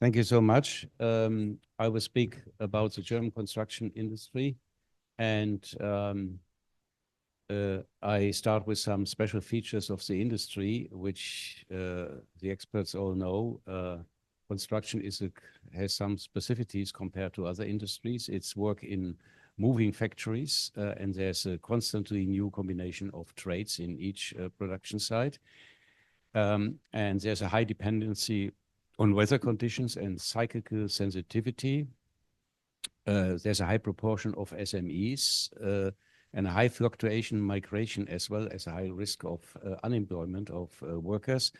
Thank you so much. I will speak about the German construction industry, and I start with some special features of the industry, which the experts all know. Construction has some specificities compared to other industries. It's work in moving factories, and there's a constantly new combination of trades in each production site. And there's a high dependency on weather conditions and cyclical sensitivity. There's a high proportion of SMEs and a high fluctuation migration, as well as a high risk of unemployment of workers.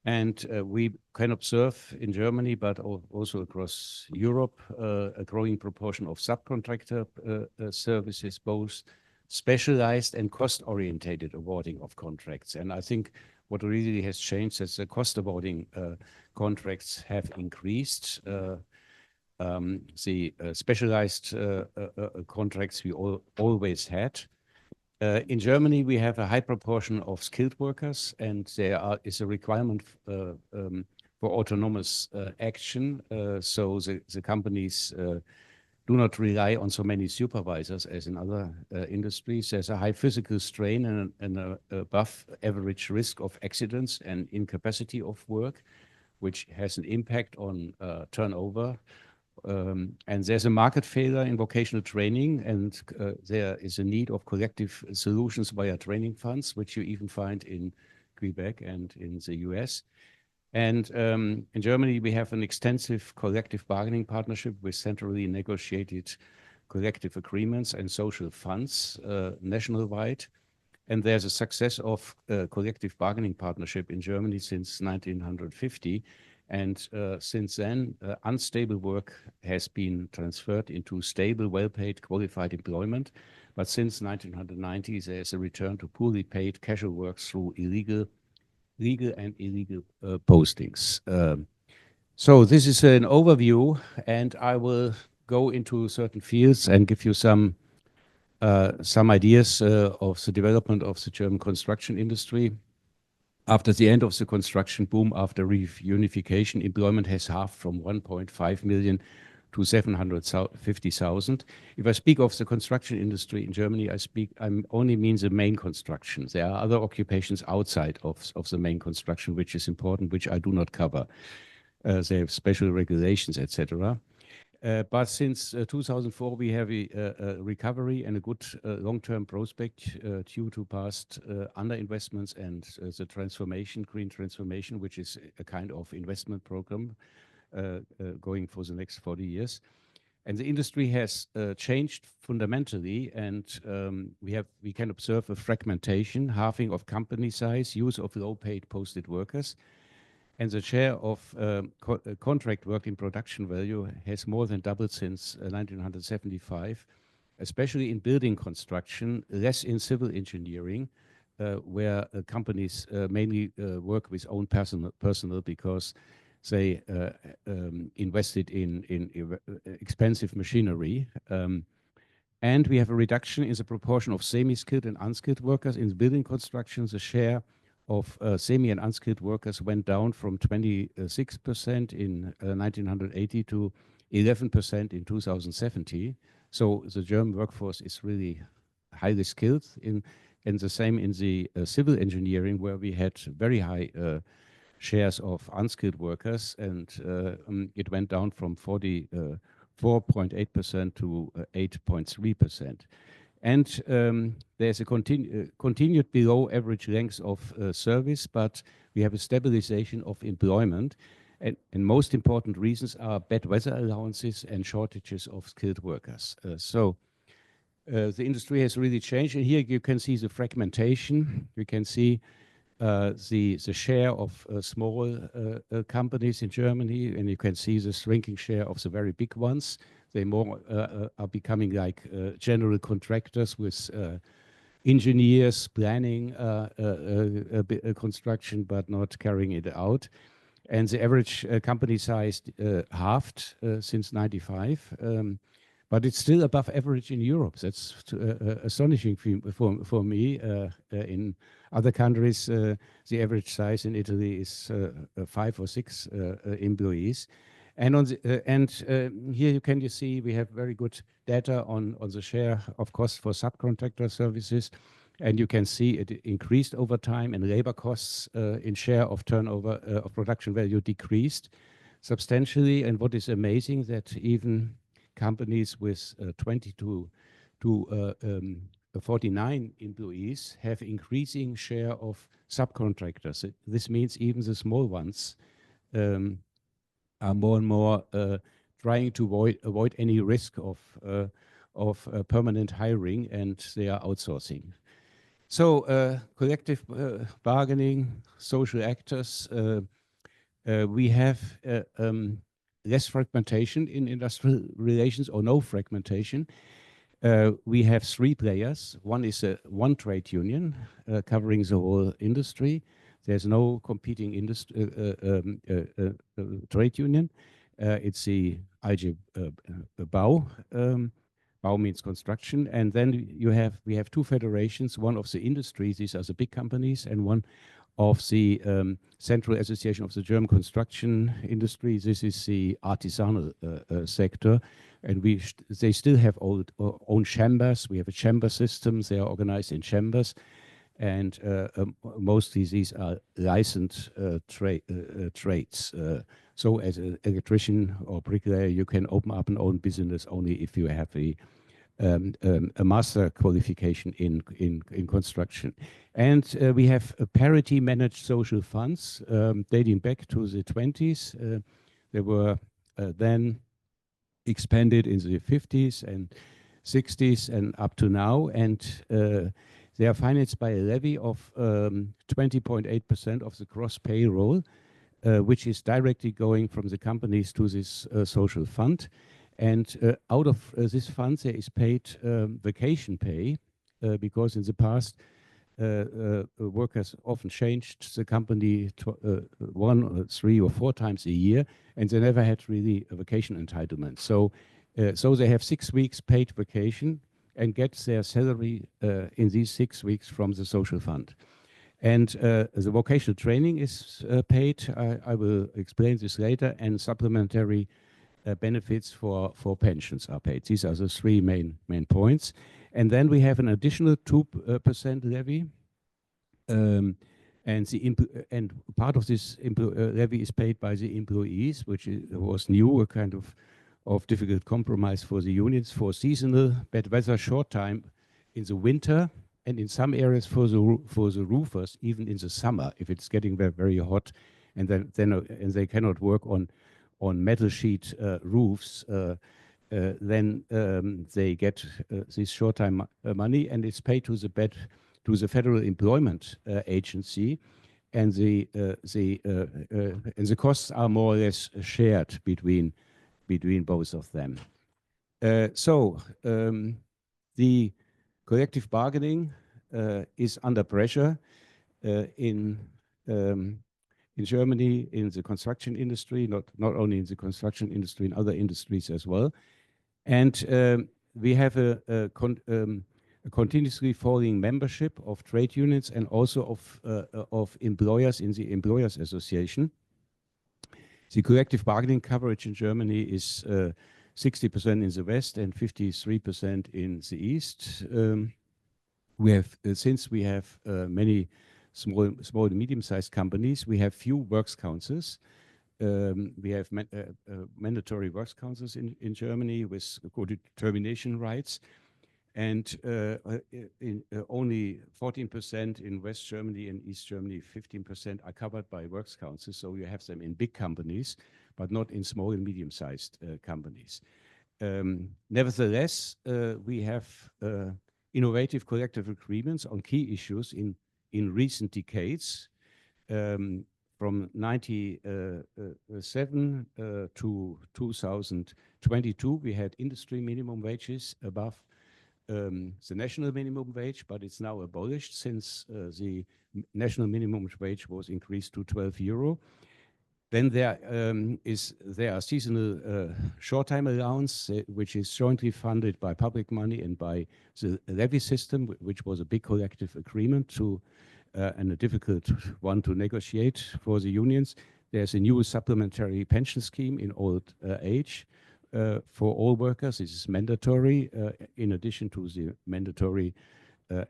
And we can observe in Germany, but also across Europe, a growing proportion of subcontractor services, both specialized and cost-orientated awarding of contracts. And I think what really has changed is the cost awarding contracts have increased. The specialized contracts we always had. In Germany, we have a high proportion of skilled workers, and there is a requirement for autonomous action. So the companies do not rely on so many supervisors as in other industries. There's a high physical strain and above average risk of accidents and incapacity of work, which has an impact on turnover. And there's a market failure in vocational training, and there is a need of collective solutions via training funds, which you even find in Quebec and in the US. And in Germany, we have an extensive collective bargaining partnership with centrally negotiated collective agreements and social funds nationwide. And there's a success of collective bargaining partnership in Germany since 1950. And since then, unstable work has been transferred into stable, well-paid, qualified employment. But since 1990, there's a return to poorly paid casual work through legal and illegal postings. So this is an overview, and I will go into certain fields and give you some ideas of the development of the German construction industry. After the end of the construction boom, after reunification, employment has halved from 1.5 million to 750,000. If I speak of the construction industry in Germany, I only mean the main construction. There are other occupations outside of the main construction, which is important, which I do not cover. They have special regulations, etc. But since 2004, we have a recovery and a good long-term prospect due to past underinvestments and the transformation, green transformation, which is a kind of investment program going for the next 40 years. And the industry has changed fundamentally, and we can observe a fragmentation, halving of company size, use of low-paid posted workers, and the share of contract work in production value has more than doubled since 1975, especially in building construction, less in civil engineering, where companies mainly work with own personnel because they invested in expensive machinery. And we have a reduction in the proportion of semi-skilled and unskilled workers in building construction. The share of semi and unskilled workers went down from 26% in 1980 to 11% in 2070. So the German workforce is really highly skilled, and the same in the civil engineering, where we had very high shares of unskilled workers, and it went down from 44.8% to 8.3%. And there's a continued below average length of service, but we have a stabilization of employment. And most important reasons are bad weather allowances and shortages of skilled workers. So the industry has really changed. And here you can see the fragmentation. You can see the share of small companies in Germany, and you can see the shrinking share of the very big ones. They more are becoming like general contractors with engineers planning construction but not carrying it out. And the average company size halved since 95, but it's still above average in Europe. That's astonishing for me. In other countries, the average size in Italy is 5 or 6 employees. And here you see we have very good data on the share of cost for subcontractor services, and you can see it increased over time, and labor costs in share of turnover of production value decreased substantially. And what is amazing that even companies with 20 to 49 employees have increasing share of subcontractors. This means even the small ones are more and more trying to avoid any risk of permanent hiring, and they are outsourcing. So collective bargaining, social actors, we have less fragmentation in industrial relations, or no fragmentation. We have 3 players. One is one trade union covering the whole industry. There's no competing trade union. It's the IG Bau. Bau means construction. And then we have 2 federations, one of the industries, these are the big companies, and one of the Central Association of the German Construction Industry. This is the artisanal sector. And they still have own chambers. We have a chamber system. They are organized in chambers. And mostly these are licensed trades. So as an electrician or bricklayer, you can open up an own business only if you have a master qualification in construction. And we have a parity managed social funds dating back to the 20s. They were then expanded in the 50s and 60s and up to now. And they are financed by a levy of 20.8% of the gross payroll, which is directly going from the companies to this social fund. And out of this fund, there is paid vacation pay, because in the past, workers often changed the company 1, 3, or 4 times a year, and they never had really a vacation entitlement. So they have 6 weeks paid vacation and get their salary in these 6 weeks from the social fund. And the vocational training is paid. I will explain this later, and supplementary benefits for pensions are paid. These are the 3 main points. And then we have an additional 2% levy. And part of this levy is paid by the employees, which was new, a kind of difficult compromise for the unions, for seasonal bad weather, short time in the winter, and in some areas for the roofers, even in the summer, if it's getting very, very hot, and they cannot work on metal sheet roofs, then they get this short time money, and it's paid to the Federal Employment Agency, and the costs are more or less shared between both of them. So the collective bargaining is under pressure in Germany, in the construction industry, not only in the construction industry, in other industries as well. And we have a continuously falling membership of trade unions and also of employers in the Employers Association. The collective bargaining coverage in Germany is 60% in the West and 53% in the East. We have, since we have many small and medium-sized companies, we have few works councils. We have mandatory works councils in Germany with co-determination rights, and only 14% in West Germany and East Germany, 15% are covered by works councils. So you have them in big companies, but not in small and medium-sized companies. Nevertheless, we have innovative collective agreements on key issues in recent decades. From 1997 to 2022, we had industry minimum wages above the national minimum wage, but it's now abolished since the national minimum wage was increased to 12 euro. Then there are seasonal short time allowance, which is jointly funded by public money and by the levy system, which was a big collective agreement and a difficult one to negotiate for the unions. There's a new supplementary pension scheme in old age for all workers. This is mandatory in addition to the mandatory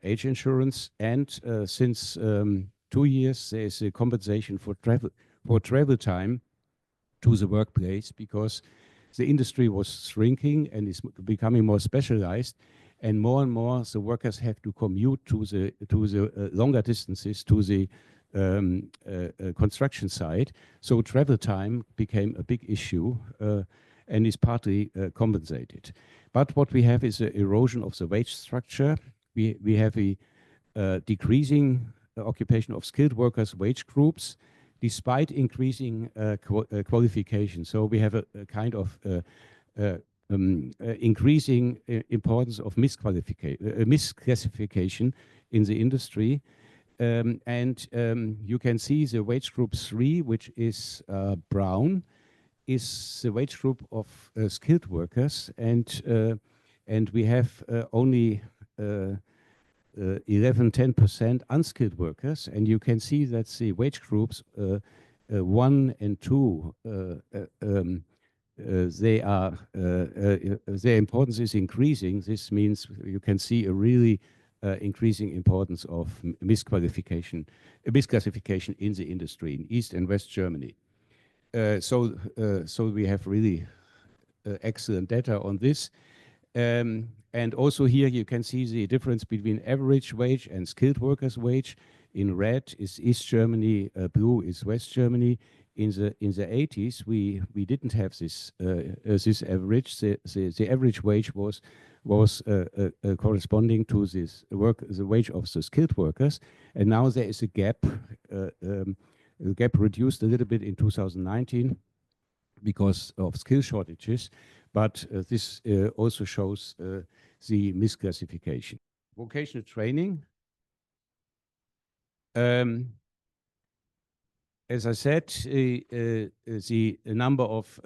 age insurance. And since 2 years, there's a compensation for travel time to the workplace, because the industry was shrinking and is becoming more specialized, and more the workers have to commute to the longer distances to the construction site. So travel time became a big issue and is partly compensated. But what we have is an erosion of the wage structure. We have a decreasing occupation of skilled workers wage groups, despite increasing qualification. So we have a kind of increasing importance of misclassification in the industry. You can see the wage group 3, which is brown, is the wage group of skilled workers, and we have only 11–10% unskilled workers, and you can see that the wage groups 1 and 2 their importance is increasing. This means you can see a really increasing importance of misclassification in the industry in East and West Germany. So we have really excellent data on this. And also here you can see the difference between average wage and skilled workers' wage. In red is East Germany, blue is West Germany. In the 80s, we didn't have this average. The average wage was corresponding to the wage of the skilled workers, and now there is a gap. The gap reduced a little bit in 2019 because of skill shortages, but this also shows the misclassification. Vocational training. As I said, the number of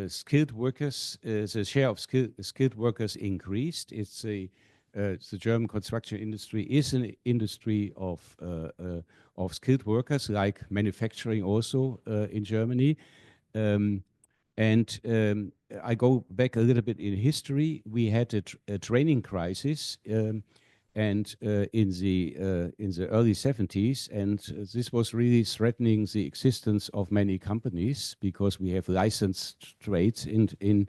skilled workers, the share of skilled workers increased. It's the German construction industry is an industry of skilled workers, like manufacturing also in Germany. I go back a little bit in history. We had a training crisis in the early 70s, and this was really threatening the existence of many companies, because we have licensed trades in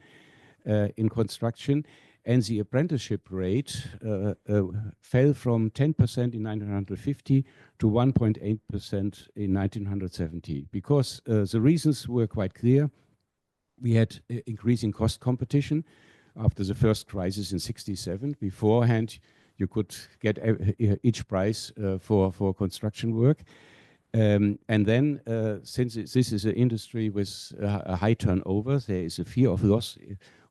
construction, and the apprenticeship rate fell from 10% in 1950 to 1.8% in 1970, because the reasons were quite clear. We had increasing cost competition after the first crisis in '67. Beforehand, you could get each price for construction work. And then, since this is an industry with a high turnover, there is a fear of loss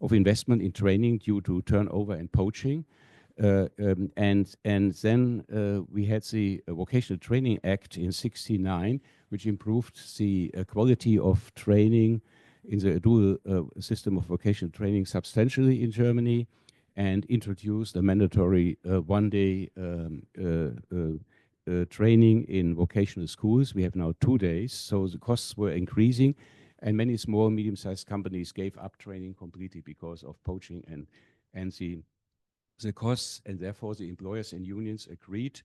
of investment in training due to turnover and poaching. And then we had the Vocational Training Act in '69, which improved the quality of training in the dual system of vocational training substantially in Germany, and introduced a mandatory one-day training in vocational schools. We have now 2 days, so the costs were increasing, and many small, medium-sized companies gave up training completely because of poaching and the costs, and therefore the employers and unions agreed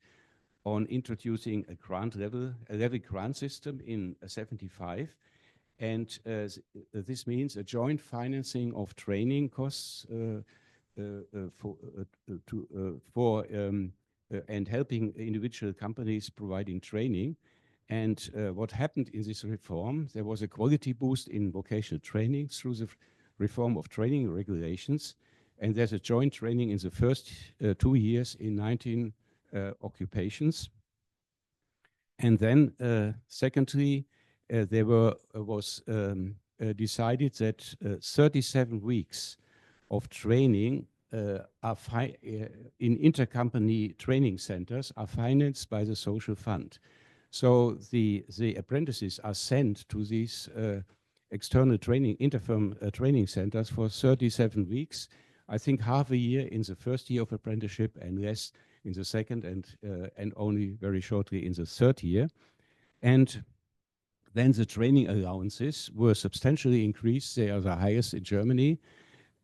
on introducing a levy grant system in '75. And this means a joint financing of training costs and helping individual companies providing training. And what happened in this reform, there was a quality boost in vocational training through the reform of training regulations. And there's a joint training in the first 2 years in 19 occupations. And then secondly, there was decided that 37 weeks of training in intercompany training centers are financed by the social fund. So the apprentices are sent to these external training, interfirm training centers for 37 weeks. I think half a year in the first year of apprenticeship and less in the second, and only very shortly in the third year. And Then the training allowances were substantially increased. They are the highest in Germany,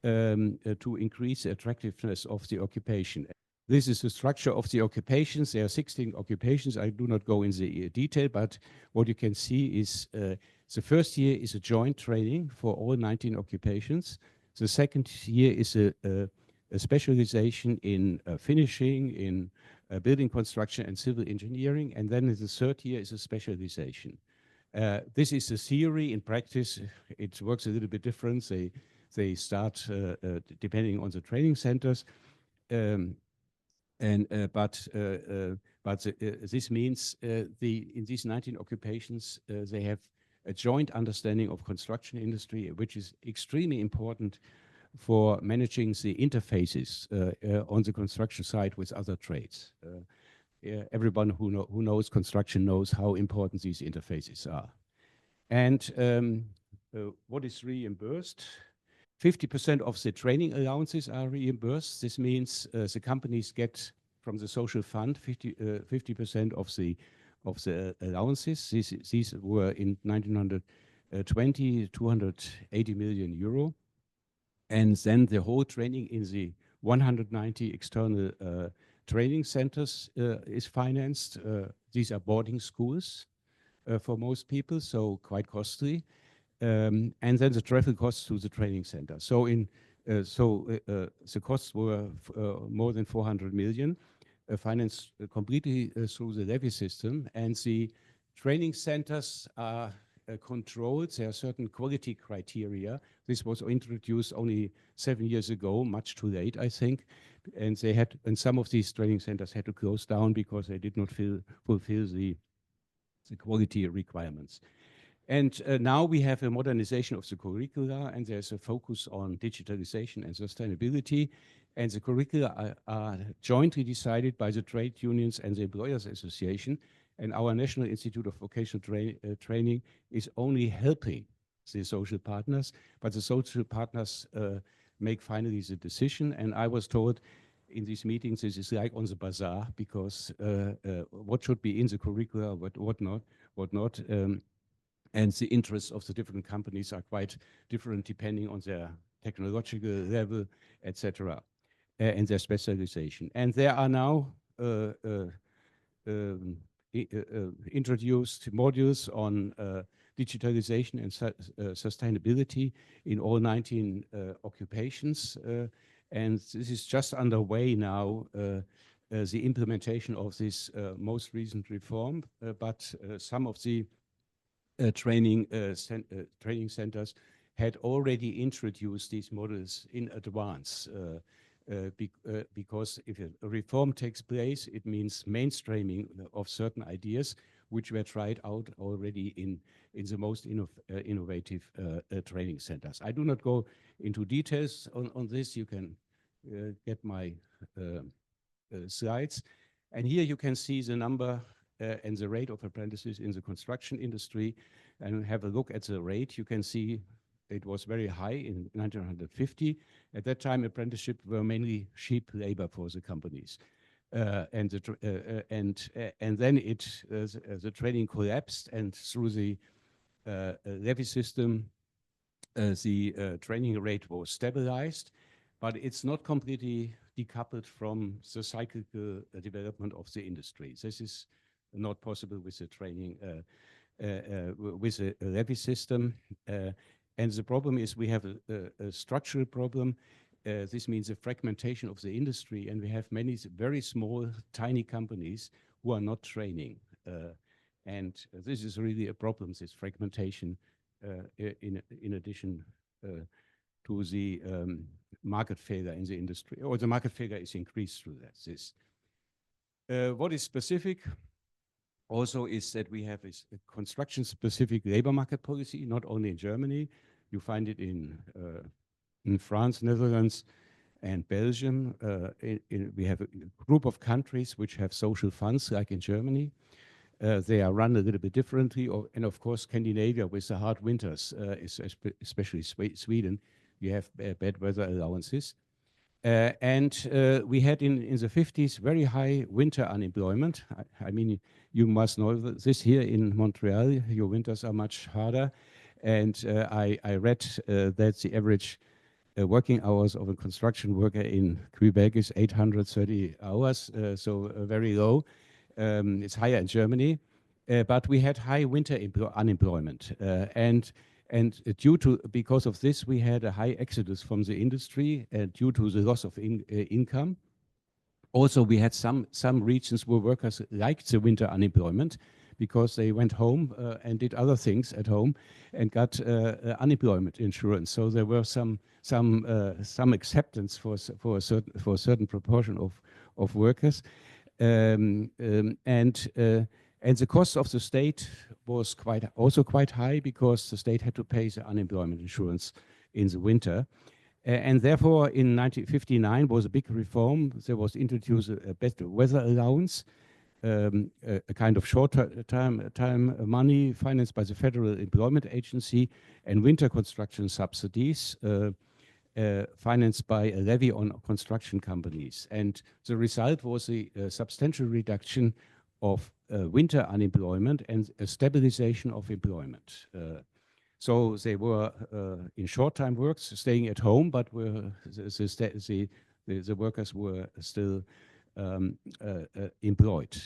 to increase the attractiveness of the occupation. This is the structure of the occupations. There are 16 occupations. I do not go in the detail, but what you can see is the first year is a joint training for all 19 occupations. The second year is a specialization in finishing, in building construction and civil engineering. And then the third year is a specialization. This is a theory. In practice, it works a little bit different. They start depending on the training centers. This means in these 19 occupations, they have a joint understanding of construction industry, which is extremely important for managing the interfaces on the construction site with other trades. Everyone who knows construction knows how important these interfaces are. And what is reimbursed? 50% of the training allowances are reimbursed. This means the companies get from the social fund 50% of the allowances. These were in 1920, 280 million euro. And then the whole training in the 190 external training centers is financed. These are boarding schools for most people, so quite costly. And then the travel costs to the training center. So the costs were more than 400 million, financed completely through the levy system. And the training centers are controlled. There are certain quality criteria. This was introduced only 7 years ago, much too late, I think. And some of these training centers had to close down because they did not fulfill the quality requirements. And now we have a modernization of the curricula, and there's a focus on digitalization and sustainability. And the curricula are jointly decided by the trade unions and the Employers Association. And our National Institute of Vocational Training is only helping the social partners, but the social partners make finally the decision. And I was told in these meetings, this is like on the bazaar, because what should be in the curricula, what not. And the interests of the different companies are quite different depending on their technological level, etc., and their specialization. And there are now introduced modules on digitalization and sustainability in all 19 occupations. And this is just underway now, the implementation of this most recent reform, but some of the training centers had already introduced these models in advance, because if a reform takes place, it means mainstreaming of certain ideas which were tried out already in the most innovative training centers. I do not go into details on this. You can get my slides. And here you can see the number and the rate of apprentices in the construction industry, and have a look at the rate. You can see it was very high in 1950. At that time, apprenticeship were mainly cheap labor for the companies. And then the training collapsed, and through the levy system, the training rate was stabilized, but it's not completely decoupled from the cyclical development of the industry. This is not possible with the training, with a levy system. And the problem is we have a structural problem. This means a fragmentation of the industry, and we have many very small, tiny companies who are not training. And this is really a problem, this fragmentation, in addition to the market failure in the industry, or the market failure is increased through that. What is specific also is that we have a construction-specific labor market policy, not only in Germany. You find it in France, Netherlands, and Belgium. We have a group of countries which have social funds, like in Germany. They are run a little bit differently, and of course, Scandinavia with the hard winters, especially Sweden, you have bad weather allowances. And we had in the 50s very high winter unemployment. I mean, You must know this here in Montreal, your winters are much harder. And I read that the average working hours of a construction worker in Quebec is 830 hours, so very low. It's higher in Germany, but we had high winter unemployment, and because of this, we had a high exodus from the industry due to the loss of income. Also, we had some regions where workers liked the winter unemployment because they went home and did other things at home and got unemployment insurance. So there were some acceptance for a certain proportion of workers, and the cost of the state was also quite high because the state had to pay the unemployment insurance in the winter. And therefore, in 1959 was a big reform. There was introduced a better weather allowance, a kind of short-time money financed by the Federal Employment Agency, and winter construction subsidies financed by a levy on construction companies. And the result was a substantial reduction of winter unemployment and a stabilization of employment. So they were in short-time works, staying at home, but the workers were still employed.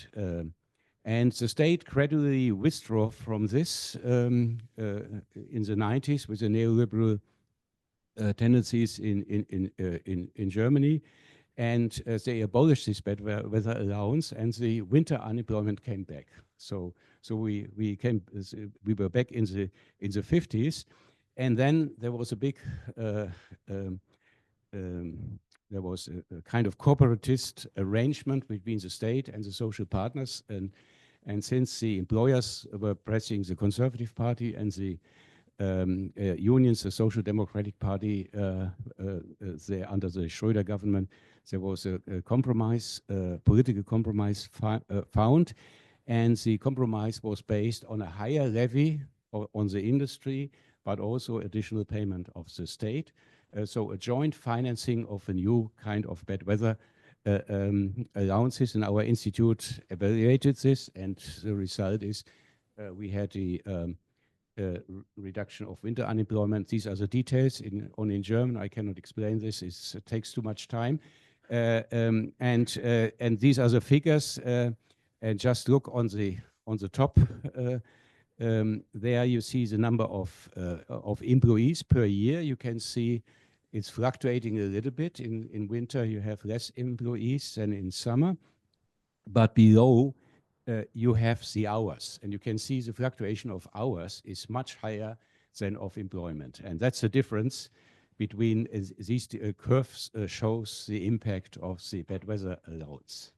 And the state gradually withdrew from this in the 90s with the neoliberal tendencies in Germany. And they abolished this bad weather allowance, and the winter unemployment came back. So we were back in the 50s, and then there was a big there was a kind of corporatist arrangement between the state and the social partners, and since the employers were pressing the Conservative Party and the unions, the Social Democratic Party, under the Schröder government, there was a compromise, political compromise found, and the compromise was based on a higher levy on the industry, but also additional payment of the state. So a joint financing of a new kind of bad weather allowances, and our institute evaluated this, and the result is we had the reduction of winter unemployment. These are the details in German. I cannot explain this. It takes too much time. And these are the figures. And just look on the top. There you see the number of employees per year. You can see it's fluctuating a little bit. In winter, you have less employees than in summer. But below, you have the hours, and you can see the fluctuation of hours is much higher than of employment. And that's the difference between these curves shows the impact of the bad weather allowance.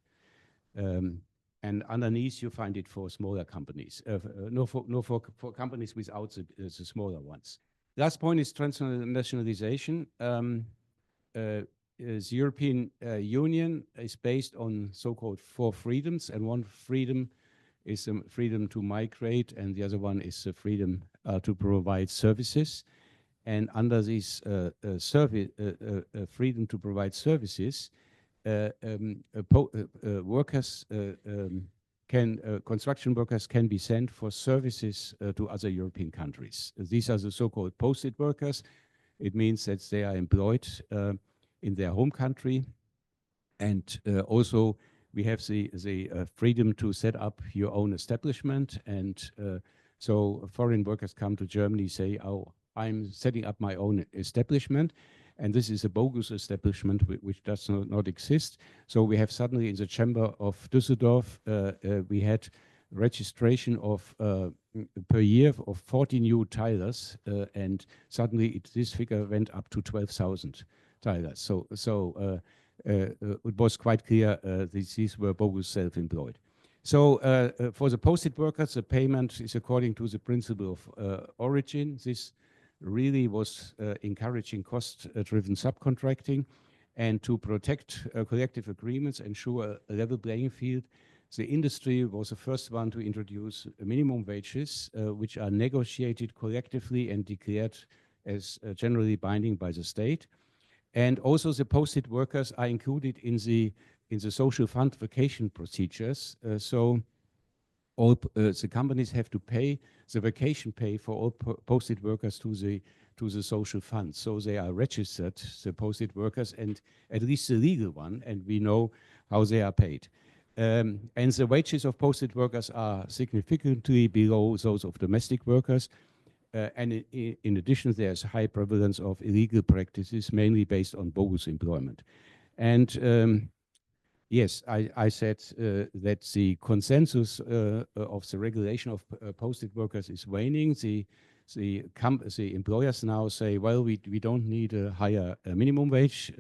And underneath you find it for smaller companies, for companies without the smaller ones. Last point is transnationalization. The European Union is based on so-called 4 freedoms, and one freedom is the freedom to migrate, and the other one is the freedom to provide services. And under this freedom to provide services, construction workers can be sent for services to other European countries. These are the so-called posted workers. It means that they are employed in their home country, and also we have the freedom to set up your own establishment. And so foreign workers come to Germany, say, "Oh, I'm setting up my own establishment," and this is a bogus establishment which does not exist. So we have suddenly in the chamber of Düsseldorf, we had registration of per year of 40 new tilers, and suddenly this figure went up to 12,000 tilers. So it was quite clear these were bogus self-employed. So for the posted workers, the payment is according to the principle of origin. This really was encouraging cost-driven subcontracting, and to protect collective agreements, ensure a level playing field. The industry was the first one to introduce minimum wages, which are negotiated collectively and declared as generally binding by the state. And also the posted workers are included in the social fund vacation procedures. So all the companies have to pay the vacation pay for all posted workers to the social fund. So they are registered, the posted workers, and at least the legal one, and we know how they are paid. And the wages of posted workers are significantly below those of domestic workers. And in addition, there's high prevalence of illegal practices, mainly based on bogus employment. And yes, I said that the consensus of the regulation of posted workers is waning. The employers now say, well, we don't need a higher minimum wage,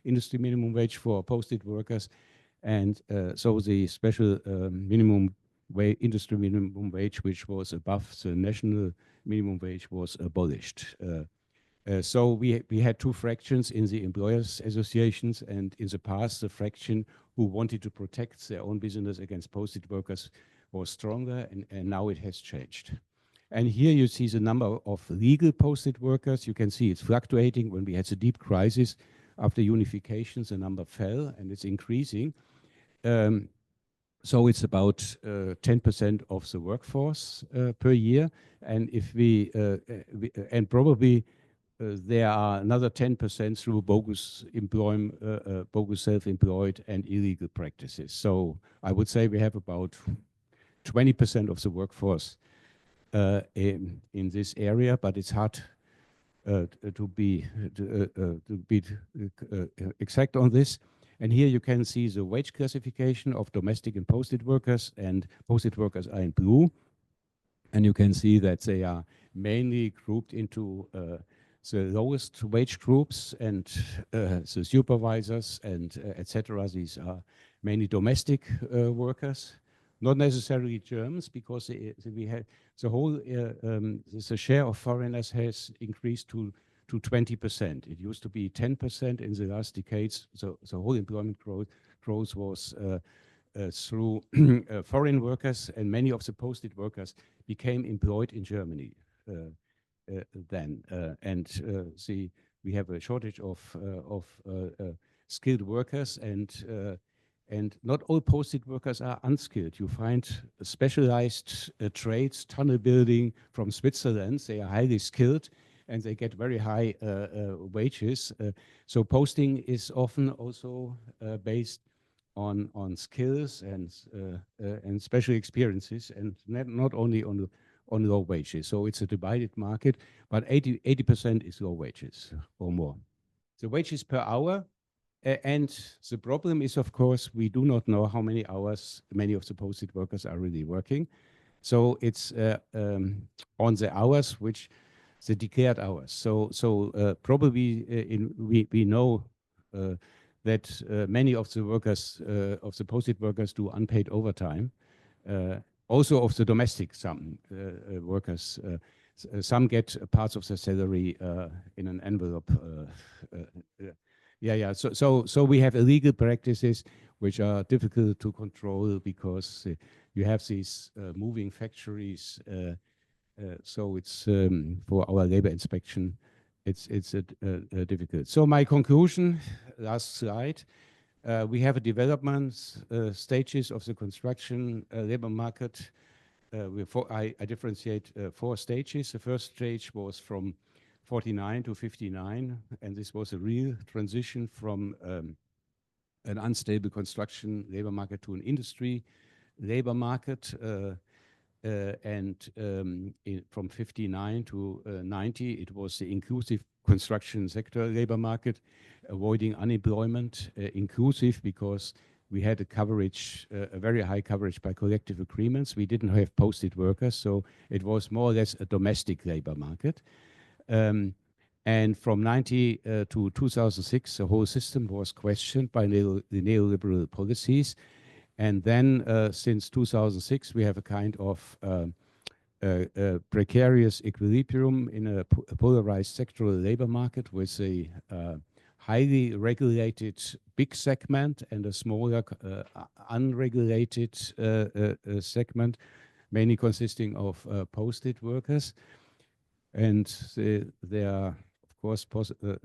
industry minimum wage for posted workers. And so the special industry minimum wage, which was above the national minimum wage, was abolished. So we had two fractions in the employers associations, and in the past, the fraction who wanted to protect their own business against posted workers was stronger, and now it has changed. And here you see the number of legal posted workers. You can see it's fluctuating. When we had the deep crisis after unification, the number fell, and it's increasing. So it's about 10% of the workforce per year, and if and probably there are another 10% through bogus bogus self-employed and illegal practices. So I would say we have about 20% of the workforce in this area, but it's hard to be exact on this. And here you can see the wage classification of domestic and posted workers, and posted workers are in blue. And you can see that they are mainly grouped into the lowest wage groups and the supervisors and etc. These are mainly domestic workers, not necessarily Germans, because we had the whole the share of foreigners has increased to 20%. It used to be 10% in the last decades. So the whole employment growth was through foreign workers, and many of the posted workers became employed in Germany then. We have a shortage of skilled workers, and not all posted workers are unskilled. You find specialized trades, tunnel building from Switzerland. They are highly skilled, and they get very high wages. So posting is often also based on skills and special experiences, and not only on low wages. So it's a divided market, but 80% is low wages or more. The wages per hour, and the problem is, of course, we do not know how many hours many of the posted workers are really working. So it's on the hours which the declared hours. So probably we know that many of the workers, of the posted workers, do unpaid overtime. Also of the domestic workers, some get parts of their salary in an envelope. So we have illegal practices which are difficult to control because you have these moving factories. So it's for our labor inspection, it's difficult. So my conclusion, last slide. We have a development stages of the construction labor market. I differentiate 4 stages. The first stage was from 49 to 59, and this was a real transition from an unstable construction labor market to an industry labor market. From 59 to 90, it was the inclusive construction sector labor market, avoiding unemployment, inclusive because we had a coverage, a very high coverage by collective agreements. We didn't have posted workers, so it was more or less a domestic labor market. And from 90 to 2006, the whole system was questioned by the neoliberal policies. And then since 2006, we have a kind of precarious equilibrium in a polarized sectoral labor market with a highly regulated big segment and a smaller unregulated segment, mainly consisting of posted workers. And there are, of course,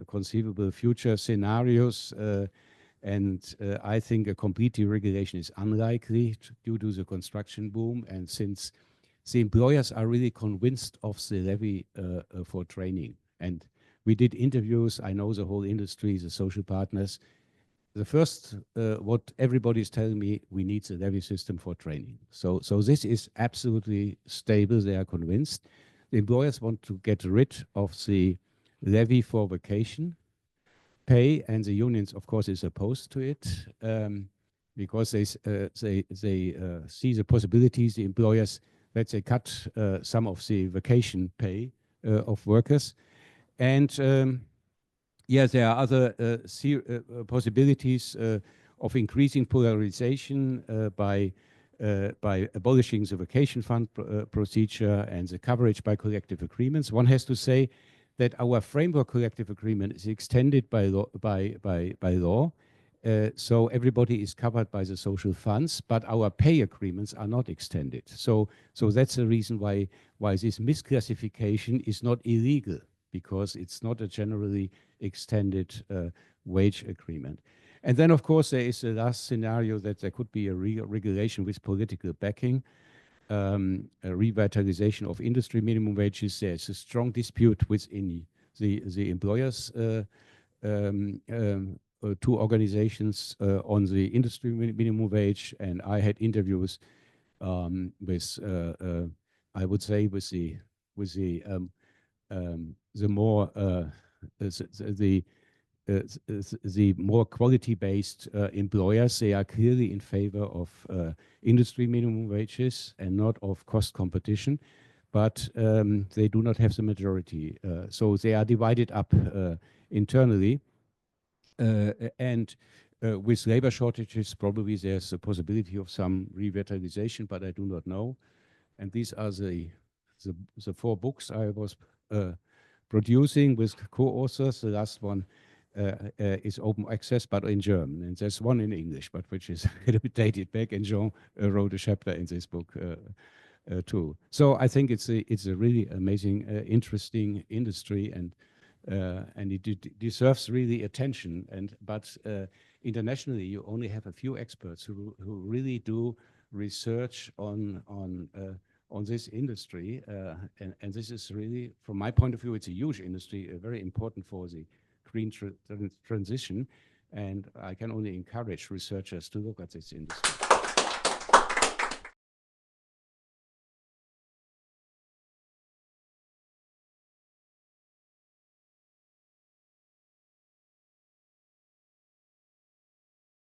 conceivable future scenarios And I think a complete deregulation is unlikely due to the construction boom, and since the employers are really convinced of the levy for training. And we did interviews, I know the whole industry, the social partners. The first, what everybody is telling me, we need the levy system for training. So this is absolutely stable, they are convinced. The employers want to get rid of the levy for vacation pay, and the unions, of course, is opposed to it because they see the possibilities. The employers, let's say, cut some of the vacation pay of workers, and yeah, there are other possibilities of increasing polarization by abolishing the vacation fund procedure and the coverage by collective agreements. One has to say that our framework collective agreement is extended by law, so everybody is covered by the social funds, but our pay agreements are not extended. So that's the reason why this misclassification is not illegal, because it's not a generally extended wage agreement. And then, of course, there is the last scenario that there could be a regulation with political backing, a revitalization of industry minimum wages. There's a strong dispute within the employers, two organizations on the industry minimum wage, and I had interviews with, I would say, with the more the more quality-based employers. They are clearly in favor of industry minimum wages and not of cost competition, but they do not have the majority. So they are divided up internally, and with labor shortages, probably there's a possibility of some revitalization, but I do not know. And these are the 4 books I was producing with co-authors. The last one is open access, but in German. And there's one in English, but which is a little bit dated back. And Jean wrote a chapter in this book too. So I think it's a really amazing, interesting industry, and it deserves really attention. But internationally, you only have a few experts who really do research on this industry, and this is really, from my point of view, it's a huge industry, very important for the green transition, and I can only encourage researchers to look at this industry.